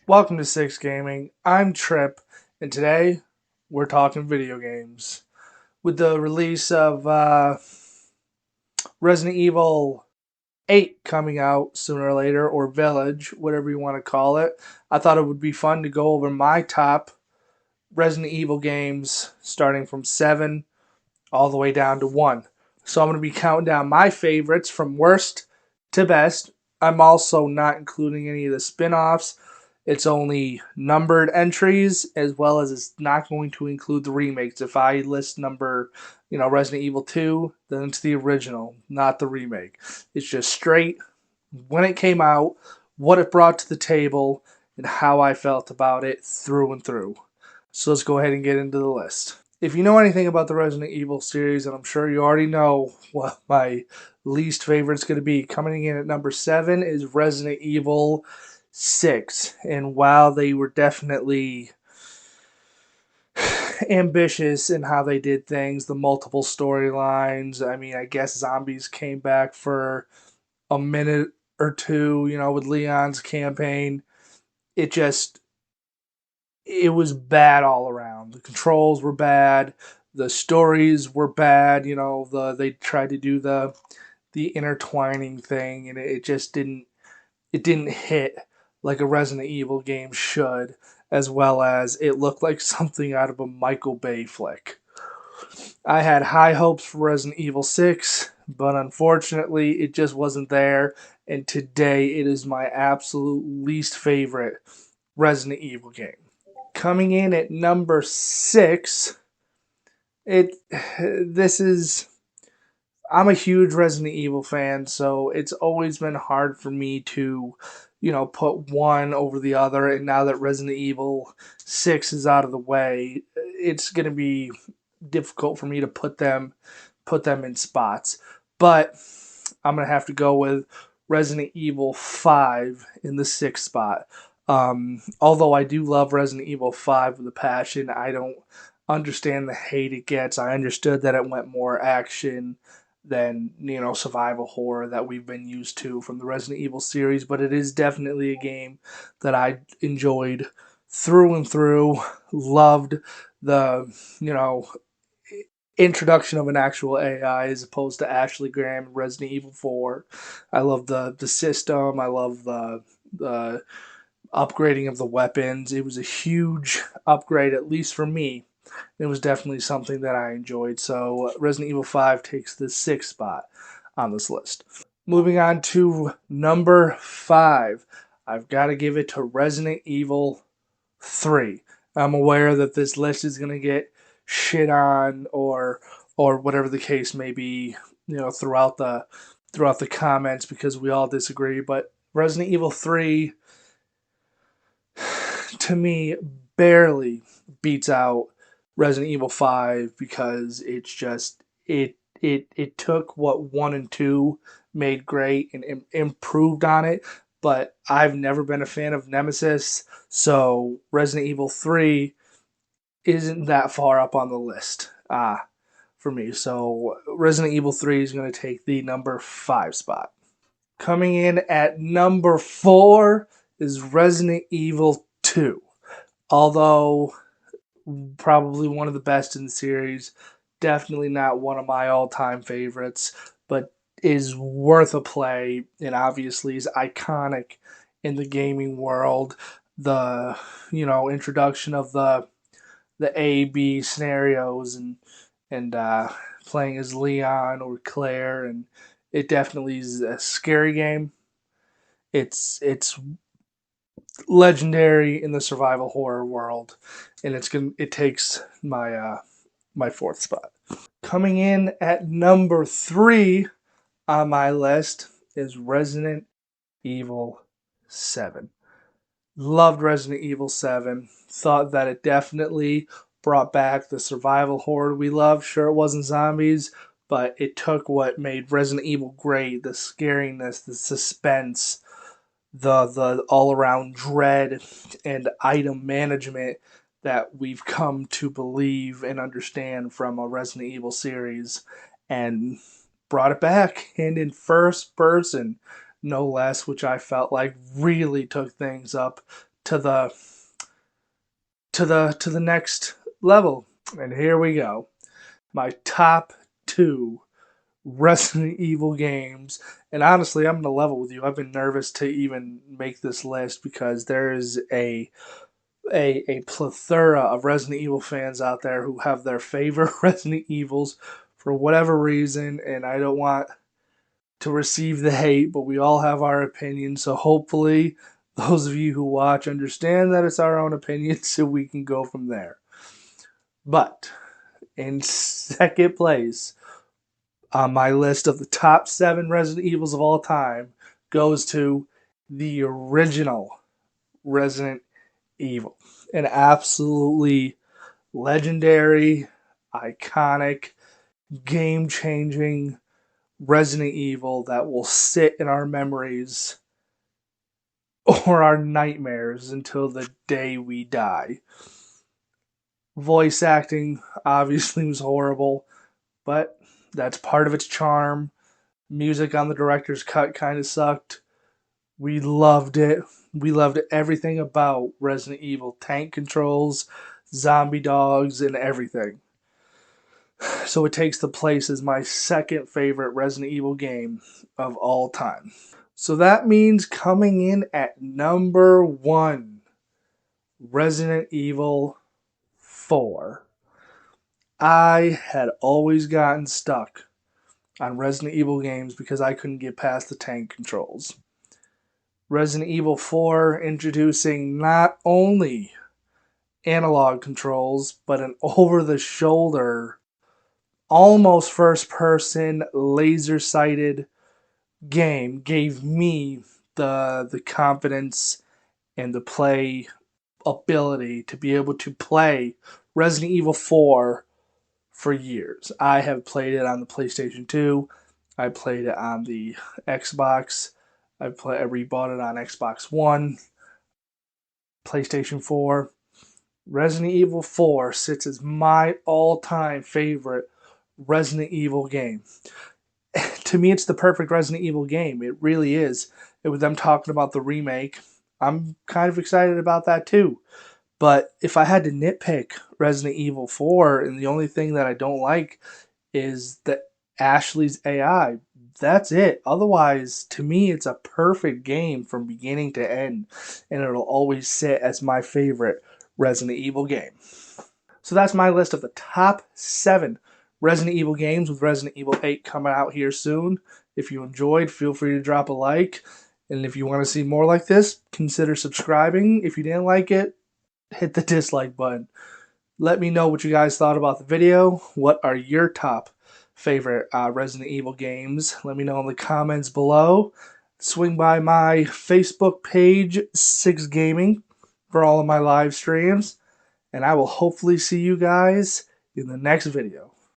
Welcome to Six Gaming. I'm Trip, and today we're talking video games. With the release of Resident Evil 8 coming out sooner or later, or Village, whatever you want to call it, I thought it would be fun to go over my top Resident Evil games starting from 7 all the way down to 1. So I'm going to be counting down my favorites from worst to best. I'm also not including any of the spin-offs. It's only numbered entries, as well as it's not going to include the remakes. If I list Resident Evil 2, then it's the original, not the remake. It's just straight when it came out, what it brought to the table, and how I felt about it through and through. So let's go ahead and get into the list. If you know anything about the Resident Evil series, and I'm sure you already know what my least favorite is going to be, coming in at number 7 is Resident Evil 6. And while they were definitely ambitious in how they did things, the multiple storylines, I guess zombies came back for a minute or two, with Leon's campaign. It was bad all around. The controls were bad. The stories were bad. They tried to do the intertwining thing, and it just didn't hit like a Resident Evil game should, as well as it looked like something out of a Michael Bay flick. I had high hopes for Resident Evil 6, but unfortunately it just wasn't there, and today it is my absolute least favorite Resident Evil game. Coming in at number 6, I'm a huge Resident Evil fan, so it's always been hard for me to, put one over the other. And now that Resident Evil 6 is out of the way, it's going to be difficult for me to put them in spots. But I'm going to have to go with Resident Evil 5 in the 6th spot. Although I do love Resident Evil 5 with a passion, I don't understand the hate it gets. I understood that it went more action than, survival horror that we've been used to from the Resident Evil series, but it is definitely a game that I enjoyed through and through. Loved the, introduction of an actual AI as opposed to Ashley Graham in Resident Evil 4. I love the system. I love the upgrading of the weapons. It was a huge upgrade, at least for me. It was definitely something that I enjoyed. So Resident Evil 5 takes the 6th spot on this list. Moving on to number 5, I've got to give it to Resident Evil 3. I'm aware that this list is going to get shit on or whatever the case may be, throughout the comments, because we all disagree. But Resident Evil 3, to me, barely beats out Resident Evil 5, because it's just it took what 1 and 2 made great and improved on it. But I've never been a fan of Nemesis, so Resident Evil 3 isn't that far up on the list for me. So Resident Evil 3 is going to take the number 5 spot. Coming in at number 4 is Resident Evil 2. Although probably one of the best in the series, definitely not one of my all-time favorites, but is worth a play, and obviously is iconic in the gaming world. The introduction of the A/B scenarios and playing as Leon or Claire, and it definitely is a scary game. It's legendary in the survival horror world, and it takes my my 4th spot. Coming in at number 3 on my list is Resident Evil 7. Loved Resident Evil 7. Thought that it definitely brought back the survival horror we love. Sure, it wasn't zombies, but it took what made Resident Evil great, the scariness, the suspense, the all-around dread and item management that we've come to believe and understand from a Resident Evil series, and brought it back, and in first person, no less, which I felt like really took things up to the next level. And here we go. My top two Resident Evil games. And honestly, I'm gonna level with you. I've been nervous to even make this list because there is a plethora of Resident Evil fans out there who have their favorite Resident Evils for whatever reason, and I don't want to receive the hate, but we all have our opinions. So hopefully, those of you who watch understand that it's our own opinion, so we can go from there. But in second place on my list of the top 7 Resident Evils of all time goes to the original Resident Evil. An absolutely legendary, iconic, game changing Resident Evil that will sit in our memories or our nightmares until the day we die. Voice acting obviously was horrible, but that's part of its charm. Music on the director's cut kind of sucked. We loved it. We loved everything about Resident Evil. Tank controls, zombie dogs, and everything. So it takes the place as my second favorite Resident Evil game of all time. So that means coming in at number 1, Resident Evil 4. I had always gotten stuck on Resident Evil games because I couldn't get past the tank controls. Resident Evil 4 introducing not only analog controls, but an over-the-shoulder, almost first-person, laser-sighted game gave me the confidence and the play ability to be able to play Resident Evil 4 for years. I have played it on the PlayStation 2. I played it on the Xbox. I rebought it on Xbox One, PlayStation 4. Resident Evil 4 sits as my all-time favorite Resident Evil game. To me, it's the perfect Resident Evil game. It really is. And with them talking about the remake, I'm kind of excited about that too. But if I had to nitpick Resident Evil 4, and the only thing that I don't like is that Ashley's AI. That's it. Otherwise, to me, it's a perfect game from beginning to end, and it'll always sit as my favorite Resident Evil game. So that's my list of the top 7 Resident Evil games, with Resident Evil 8 coming out here soon. If you enjoyed, feel free to drop a like. And if you want to see more like this, consider subscribing. If you didn't like it, hit the dislike button. Let me know what you guys thought about the video. What are your top favorite Resident Evil games? Let me know in the comments below. Swing by my Facebook page, 6 Gaming, for all of my live streams. And I will hopefully see you guys in the next video.